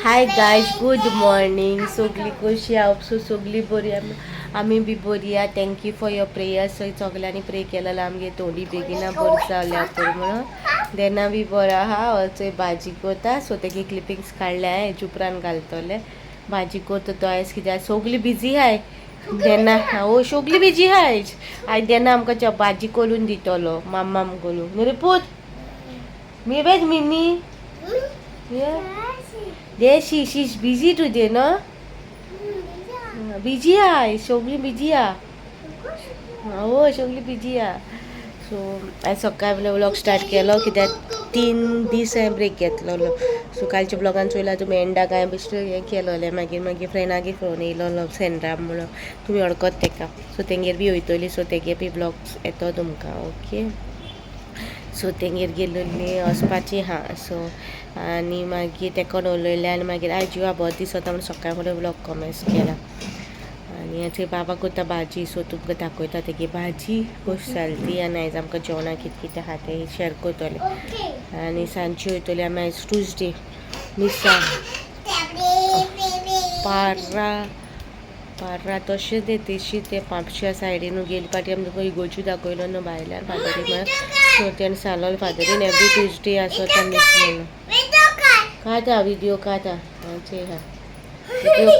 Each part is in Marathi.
Hi guys, good morning. सगळी कशी आहा? सगळी बरी आमी बी बरी आहा. Thank you for your prayers. सगळ्यांनी प्रे केलेलं आमगे थोडी बेगिना बरी जाल्या तर म्हणून देना बी बरो आहा. चोय भाजी करता सो तेगे क्लिपिंग्स काडले हांवें हेजे उपरांत घालतले. भाजी करता तो आयज कित्याक सगळी बिजी आहाय. देना ओ सगळी बिजी आहाय. आयज देना आमकां भाजी करून दितलो मामाम करून न्हू रे पूत मी वेज मिमी. Yes, she's busy today, no? Busy आहे सगळी बिजी आहा. हो सगळी बिजी आहा. सो आयज सकाळी वेळेला व्लॉग स्टार्ट केलो कित्याक 3 दीस हांवें ब्रेक घेतलोलो. सो कालच्या ब्लॉगान चोयला तुमी एंडाक हांवें बेश्टें हें केलोलें. मागीर फ्रेंडागे फोन येयलोलो सेंड्राम म्हणून तुमी वळखत तेका. सो तेंगेर बी वयतली. सो तेगे बी ब्लॉग्स येतो तुमकां. ओके. सो तेंगेर गेल्ली वचपाची आहा. सो आनी मागीर तेका उलयलें आनी मागीर आयज जिवा बरो दीस वता म्हणून सकाळी फुडें ब्लॉग कमेंट्स केला. आनी थंय बाबा करता भाजी. सो तुमकां दाखयता तेगे भाजी कशी जाली ती. आनी आयज आमकां जेवणाक कितें कितें आहा तें शेअर करतलें. आनी सांजची वयतली आमी आयज ट्यूजडे मिरसांग पार्रा तशें तें तेशी ते म्हापश्या सायडीन गेली पाटी आमी तुका इगोर्जी दाखयलो न्हू भायल्यान फादरी म्हळ्यार. सो तेणें सांगलोलें फादरीन एवरी ट्यूजडे आसता मीस म्हणून. काढा व्हिडिओ काढा. चोय हा व्हिडिओ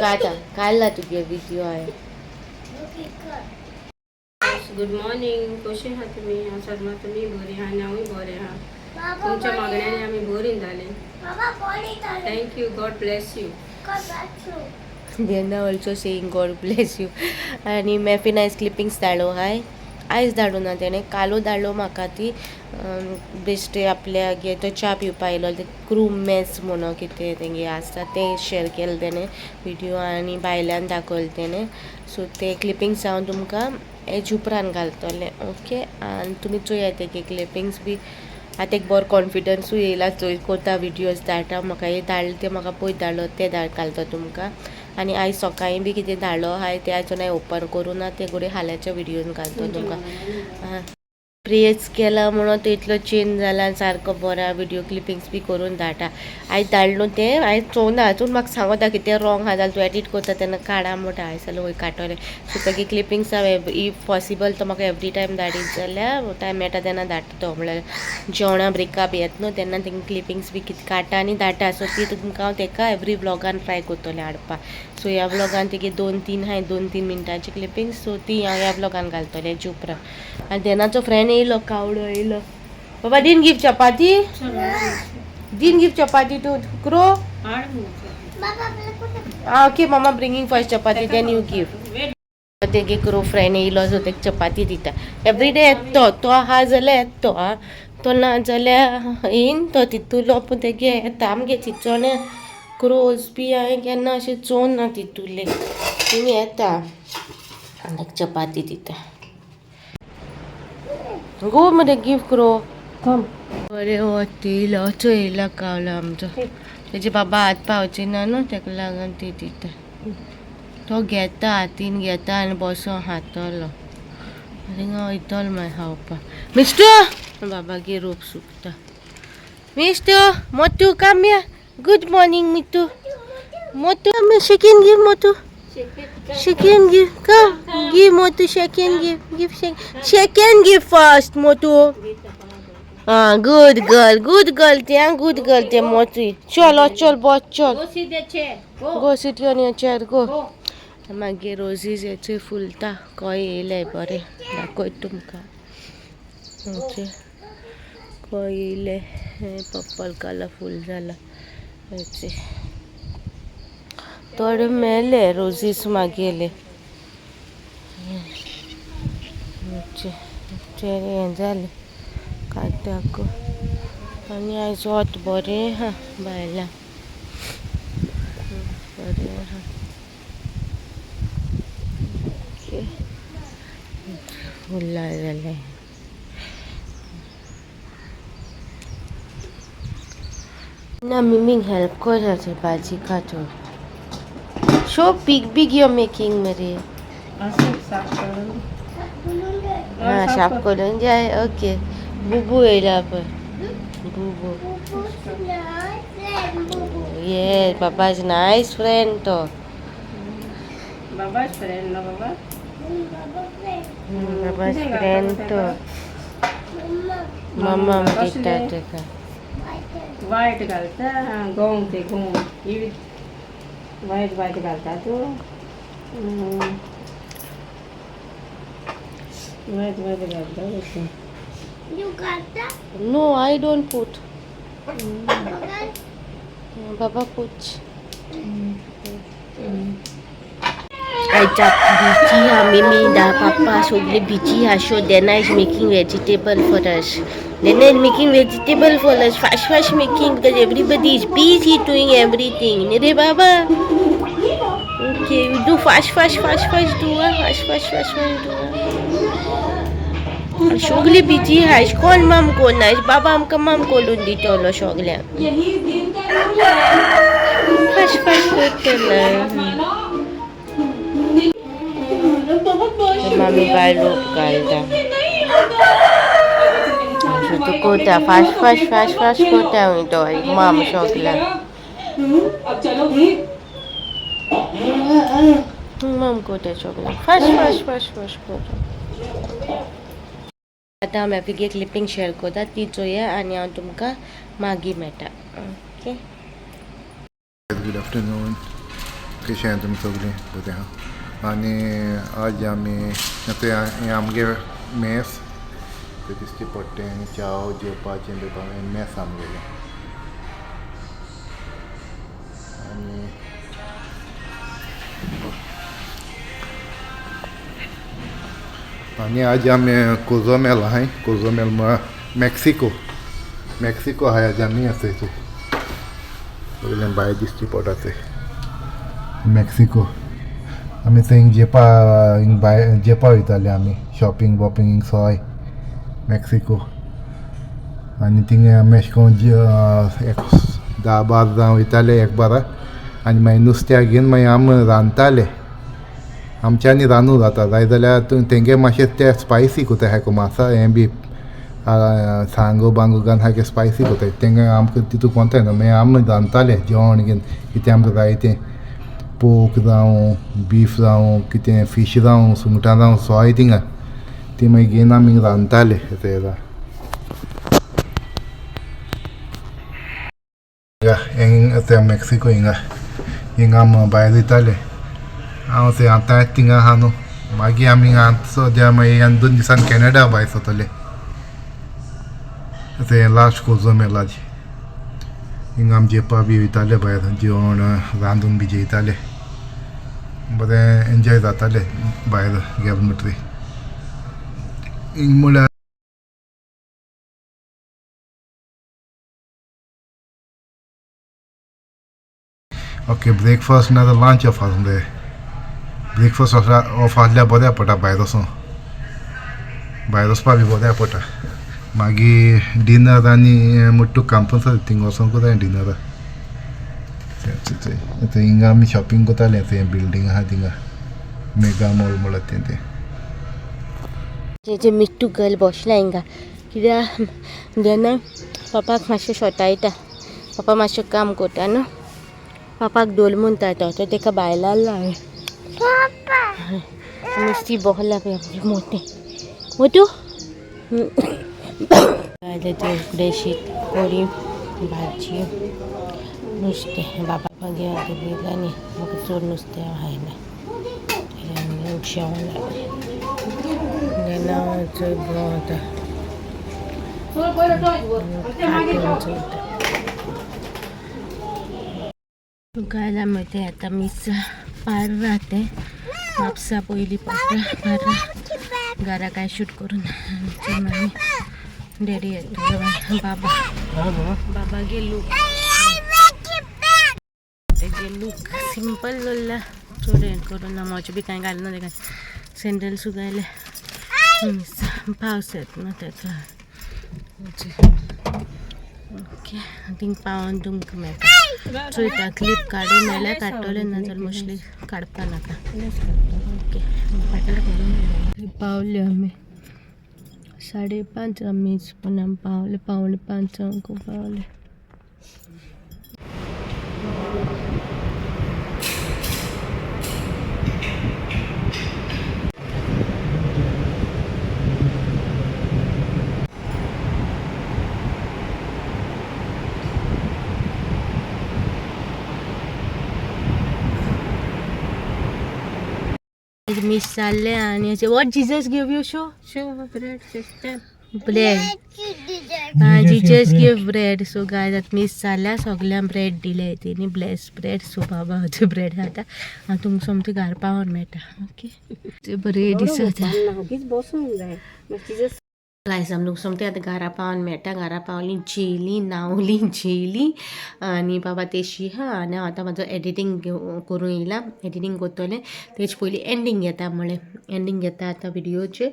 काडला तुगे व्हिडिओ हांवें. Good morning. कशें आहा तुमी? आसात मा तुमी बरी आहा? हांवूय बरें आहा. तुमच्या मागण्यांनी आमी बरी जाले. Thank you. God bless you. Dena also saying God bless you. आनी मॅफीन आयज क्लिपिंग्स धाडलो हाय. आयज धाडूं ना तेणें कालो धाडलो म्हाका ती बेश्टे आपल्याक तो च्या पिवपा येयलो ते क्रूम मॅस म्हणून कितें तेंगे आसता तें शेअर केलें तेणें व्हिडिओ आनी भायल्यान दाखयलें तेणें. सो ते क्लिपिंग्स हांव तुमकां हेजे उपरांत घालतलें. ओके. आनी तुमी चोयात तेगे क्लिपिंग्स बी. आतां एक बरो कॉन्फिडन्सूय येयला चोय कोता व्हिडियोज धाडटा म्हाका. हे धाडले ते म्हाका पयत धाडलो ते घालता तुमकां. आनी आयज सकाळीं बी कितें धाडलो हाय ते आयजून हांवें ओपन करूं ना ते घोडे हाल्याच्या व्हिडियोन घालता तुमकां. प्रेयर्स केला म्हणून तो इतलो चेंज जाला आनी सारको बरो व्हिडिओ क्लिपिंग्स बी करून धाडटा. आयज धाडलो तें हांवें चोवना आजून म्हाका सांगता कितें रॉंग आहा जाल्यार तूं एडीट करता तेन्ना काडा म्हणटा. हांवें जाल्यार वय काडटलें. सो तेगे क्लिपिंग्स हांवें इफ पॉसिबल तो म्हाका एवरी टायम धाडीत जाल्यार टायम मेळटा तेन्ना धाडटा तो. म्हळ्यार जेवणा ब्रेका बी येता न्हू तेन्ना तेंगे क्लिपिंग्स बी कितें काडटा आनी धाडटा. सो ती तुमकां हांव तेका एवरी व्लॉगान ट्राय करतलें हाडपा. सो ह्या व्लॉगान तेगे 2-3 हाय 2-3 मिनटांची क्लिपिंग्स. सो ती हांव ह्या व्लॉगान घालतलें हेजे उपरांत. आनी देनाचो फ्रेंड येयलो कावडो येयलो. बाबा then give chapati. Then give chapati to crow. Okay मामा bringing first chapati then you give. तेगे क्रो फ्रेंड येयलो सो तेका चपाती दिता. एवरीडे येता तो आहा जाल्यार येता आं. तो ना जाल्यार येयन तो तितूलो पूण तेगे येता. आमगे चिंचोणे क्रोज बी हांवें केन्ना अशें चोवून ना तितूले. पूण येता आनी चपाती दिता. गो मरे गिव क्रो. बरें वता येयलो चोयला कावलो आमचो. तेजे बाबा हात पावचे ना न्हू तेका लागून ती दिता. तो घेता हातीन घेता आनी बसो खातलो. थिंगा वयतलो मागीर खावपाक. मिस्टर बाबागे रूप सुकता. Mister Motu come here. Good morning मिटू. मोटू शेकिन give Motu. Shake give. Come. Give Motu shake give. Give shake give first Motu. Good girl. Good girl. Good girl. Motu. Chol boss chol. Go sit the chair. Go sit on your chair. Go. मागीर रोजीस हेचे फुलता कोय येयले बरें दाखय तुमकां. कोय येयले पर्पल कलर फूल जाला हेचे. थोडे मेले रोजीस मागेले. हें जालें काडटाक. आनी आयज वत बरें आहा भायल्यान बरें आहा. फुलां जालें. ना मिमीक हेल्प कर भाजी काडून. शो big you're making मेरे. हाँ साफ करून जाय. ओके बुबू येयला पळय. Boo. Yes, Papa is nice friend to. Baba's friend, no Baba? Papa's friend to. Mama tita teka. White घालता गहू ते गहू वाईट घालता तू वाईट घालता You got that? No, I don't put. Papa puts. Ajak biji ha mimi da papa sogli biji ha show Dana is making vegetable for us. Dana is making vegetable for us. Fast making because everybody is busy doing everything. Nere baba. Okay, you do fast do fast do. Shogli biji ha. Call mom ko na. Baba amka mom kolun ditolo shogli. Fast करते ना. Mami balu kalda. Itu kota fast kota itu mom shogla. Mom kota shogla. Fast kota. आता हांव मॅफिक एक क्लिपिंग शेअर करता ती चोया आनी हांव तुमकां मागीर मेळटा ओके. Good afternoon. कशें आहा तुमी सगळीं बरें आहा. आनी आज आमी आतां आमगे मेस तें दिसचें पडटें चाव जेवपाचें बिवपाचें मेस आमगेलें आनी आज आमी कोझोमेल आहाय. कोझोमेल मेक्सिको आहाय आज आमी आसा हितू सगळें भायर दिसची पडटा थंय मेक्सिको. आमी थंय जेवपा वयताले आमी शॉपिंग वॉपिंग सोय मेक्सिको आनी थिंग आमी अशें करून 10-12 जावन वयताले एक बारा आनी मागीर नुस्त्याक घेवन मागीर आमी रांदताले. आमच्यांनी रांदूं जाता जाय जाल्यार तेंगे मातशें ते स्पायसी कोताय हाको मासा हें बी सांगो बांगो घालून सारकें स्पायसी कोताय तेंगे आमकां तितू कोंताय न्हू. मागीर आमी रांदताले जेवण घेवन कितें आमकां जाय तें पोक जावं बीफ जावं कितें फीश जावं सुंगटां जावं सोय थिंगा ती मागीर घेवन आमी रांदताले हिंगा मेक्सिको हिंगा आमी भायर वयताले. हांव थंय आतां थिंगा आहा न्हू. मागीर आमी सद्या मागीर 2 दिसान कॅनडा भायर सरतले थंय लास्ट कोझोमेलाज. हिंगा आमी जेवपा बी वयताले भायर जेवण रांदून बी जेयताले बरें एन्जॉय जाताले भायर गेले म्हणटरी. हिंग म्हळ्यार ओके ब्रेकफास्ट ना जाल्यार लंच ऑफ आसलें. ब्रेकफास्ट ऑफ आसल्यार बऱ्या पडटा भायर वचपा बी बऱ्या पडटा. मागीर डिनर आनी म्हणटा तूं कंपल्सरी थिंगा वचोंकूच जाय डिनराक. हिंगा आमी शॉपिंग करताले थंय बिल्डींग आहा थिंगा मेगा मॉल म्हणल्यार जे मिट्टू गर्ल बसला हिंगा कित्याक जेन्ना पापाक मातशें शॉटायता. पापा मातशें काम करता न्हू. पापाक डोल म्हणटा तो तेका भायर हाडला हांवें. नुस्तीं बसला पळय आमचें मोठें मोटू उकडे शीत कडी भाजी नुस्तें. बाबा मागीर आनी म्हाका चड नुस्तें खायना शेवण जेन्ना चड भोंवता तुकायला माहिती आता मीच पार राहते म्हापसा पयलीं पडटा पारा घरा काय शूट करून मामी डॅडी येतो बाबा गे लूक सिंपल लोल्ला चड हें करून ना मोचे बी कांय घालना तेका सँडल सुगायले पावस येता न्हू तेका ओके थिंग पावोन तुमकां मेळटा चोयता क्लिप काडून मेळ्ळ्यार काडटलें ना जाल्यार मोस्टली काडपा नाका ओके पावले आमी 5:30 आम्हीच पण आम्ही पावले 4:45 अंक पावले. मिस चालले आणि याचे what Jesus give you so bread sister. Bread Jesus give bread. So गाय जात मिस चालल्या सगळ्यांक ब्रेड दिले तेणी ब्लेस ब्रेड. सो बाबा हजो ब्रेड खाता आणि तुमकां समती घार पावोन मेळटा. ओके ते बरे दिसता. बसून जाय गायस आमकां समती आतां घारा पावोन मेळटा. घारा पावली जेली न्हावली जेली आनी बाबा तेशी हा आनी हांव आतां म्हाजो एडिटींग करूं येयला. एडिटींग करतलें तेज पयलीं एंडींग घेता म्हळें एंडींग घेता आतां विडियोचें.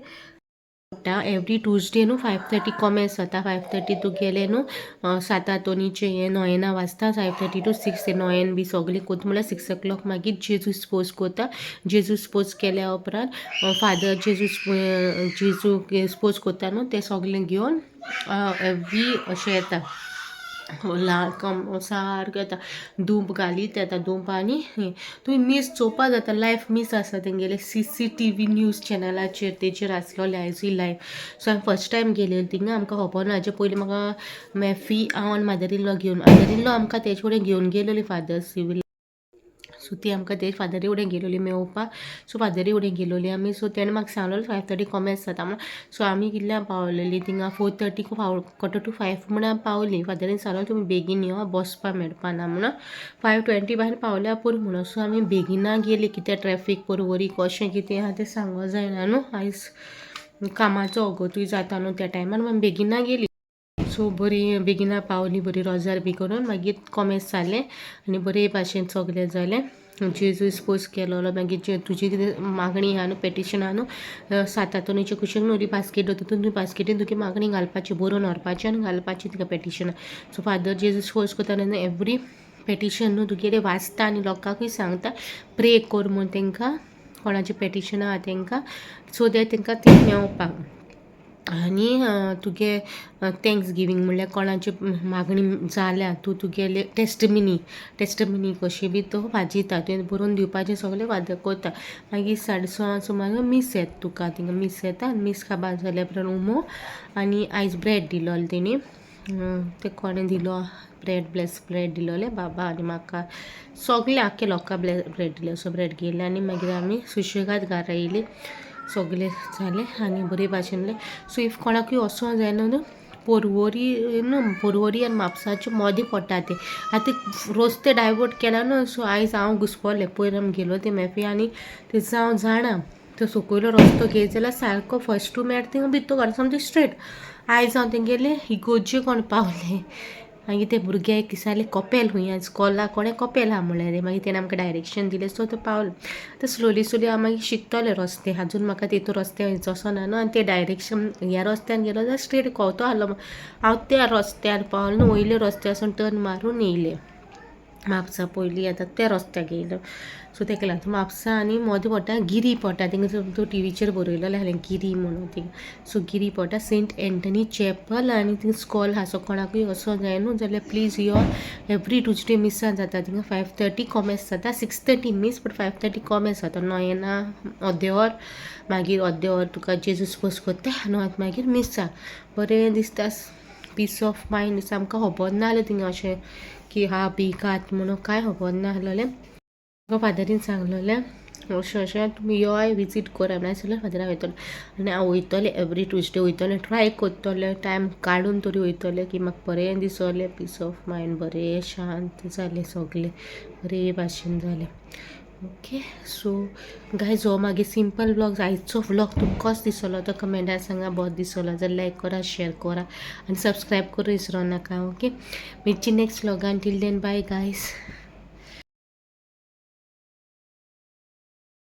एवरी ट्यूजडे न्हू 5:30 कॉमेंट्स जाता. 5:30 तुगेले न्हू st. anthonyचे हे 9 वाजता 5:30 to 6 ते 9 बी सगळीं करता म्हळ्यार 6 o'clock मागीर जेजू स्पोज करता. जेजू स्पोज केल्या उपरांत फादर जेजू स्पोज करता न्हू ते सगळें घेवन एवरी अशें येता सारकें येता धूप घालीत येता. धूप आनी तुमी न्यूज चोवपा जाता. लायफ मिस आसा तेंगेले CCTV न्यूज चॅनलाचेर तेचेर आसलोले आयजूय लायव. सो हांवें फर्स्ट टायम गेलेली थिंगा. आमकां खबर ना हाजे पयलीं म्हाका मॅफी हांव आनी मादर इन लॉ घेवन आमकां तेजे कडेन घेवन गेलोली फादर सिवील. सो ती आमकां तेज फादरी कडेन गेलोली मेळोवपाक. सो फादरी कडेन गेलोली आमी. सो तेणें म्हाका सांगलोलें 5:30 कॉमेंट्स जाता म्हणून. सो आमी कितल्या पावलेली थिंगा 4:30 4:45 म्हणून पावली. फादरीन सांगलें तुमी बेगीन यो बसपा मेळपा ना म्हणून. 5:20 भायर पावल्या पुरो म्हणून. सो आमी बेगिना गेली कित्याक ट्रॅफीक परवरी कशें कितें आहा तें सांगो जायना न्हू. आयज कामाचो वगतूय जाता न्हू त्या टायमार आमी बेगिना गेली. सो बरी बेगिना पावली बरी रोजार बी करून. मागीर कॉमेंट्स जालें आनी बरे भाशेन सगलें जालें. जेजू स्पोज केलोलो. मागीर तुजी कितें मागणी आहा न्हू पेटिशन आहा न्हू st. anthonyचे कुशीक न्हू बास्केट दवरता तितून बास्केटीन तुगे मागणी घालपाची बरोवन व्हरपाची आनी घालपाची तिका पेटिशनां. सो फादर जेजू स्पोज करता तेन्ना एवरी पेटिशन न्हू तुगेलें वाचता आनी लोकांकूय सांगता प्रे कर म्हूण तेंकां कोणाचें पेटिशन आहा तेंकां. सो दॅट तेंकां ती मेळोवपाक. आनी तुगे थँक्स गिवींग म्हणल्यार कोणाची मागणी जाल्या तूं तुगेले टेस्टमिनी कशी बी तो वाजयता तुवें बरोवन दिवपाचें सगळें वादक करता. मागीर 6:30 सुमार मीस येता तुका थिंगा मीस येता. मीस काबार जाल्या उपरांत उमो आनी आयज ब्रेड दिलोलें तेणी. ते कोणें दिलो ब्रेड दिलोलें बाबा आनी म्हाका सगळें आख्खे लोकांक ब्रेड दिलो. सो ब्रेड घेयले आनी मागीर आमी सुशेगाद घरा येयली. सगलें जालें आनी बरे भाशेन जालें. सो इफ कोणाकूय वचों जायना न्हू पर्वरी आनी म्हापसाचे मदीं पडटा तें. आतां रस्ते डायवर्ट केला न्हू. सो आयज हांव घुसपलें पयर आमी गेलो ते मॅफी आनी थंयसर हांव जाणा तो सकयलो रस्तो घेयत जाल्यार सारको फर्स्ट टू मेळटा थिंगा भितर घरा सामकें स्ट्रेट. आयज हांव तेंगेलें इगोर्जे कोण पावलें. मागीर ते भुरगे दिसाले कपेल खूंय आयज कॉला कोणें कपेल आहा म्हणलें. मागीर तेणें आमकां डायरेक्शन दिलें. सो तो पावलो. आतां स्लोली हांव मागीर शिकतलें रस्ते. आजून म्हाका तेतून रस्त्यार वचों ना न्हू. आनी ते डायरेक्शन ह्या रस्त्यान गेलो जाल्यार स्ट्रेट कोवतो आहलो. हांव त्या रस्त्यार पावलें न्हू. वयले रस्त्यासून टर्न मारून येयलें म्हापसा. पयलीं आतां त्या रस्त्याक येयलो. सो तेका लागून म्हापसा आनी मदीं पडटा गिरी पडटा. थिंगा तो टिवीचेर बरयलेलें आहलें गिरी म्हणून थिंगा. सो गिरी पडटा st. anthony चॅपल आनी थिंगा स्कॉल आहा. सो कोणाकूय वचों जाय न्हू जाल्यार प्लीज यो. एवरी ट्यूजडे मिसान जाता थिंगा 5:30 कॉमेंट्स जाता. 6:30 मीस बट 5:30 कॉमेंट्स जाता. 9 अर्देवर मागीर अर्देवर तुका जेजू स्पोज करता आनी मागीर मिसा. बरें दिसता पीस ऑफ मायंड दिसता. आमकां खबर नासलें थिंगा अशें की हा बी कात म्हणून कांय खबर नासलोलें. म्हाका फादरीन सांगलोलें अशें तुमी योय विजीट कर. हांवें सांगलें फादर हांव येतलें आनी हांव वयतलें एवरी ट्यूजडे वयतलें. ट्राय करतलें टायम काडून तरी वयतलें की म्हाका बरें दिसलें पीस ऑफ मायंड. बरें शांत जालें सगलें बरे भाशेन जालें. ओके सो गायज हो मागीर सिंपल व्लॉग आयचो व्लॉग तुमकां कसो दिसलो तो कमेंटार सांगा. बरो दिसलो जाल्यार लायक करा शेअर करा आनी सबस्क्रायब करूं विसरो नाका. ओके मेळची नेक्स्ट व्लॉगान. Till then bye guys.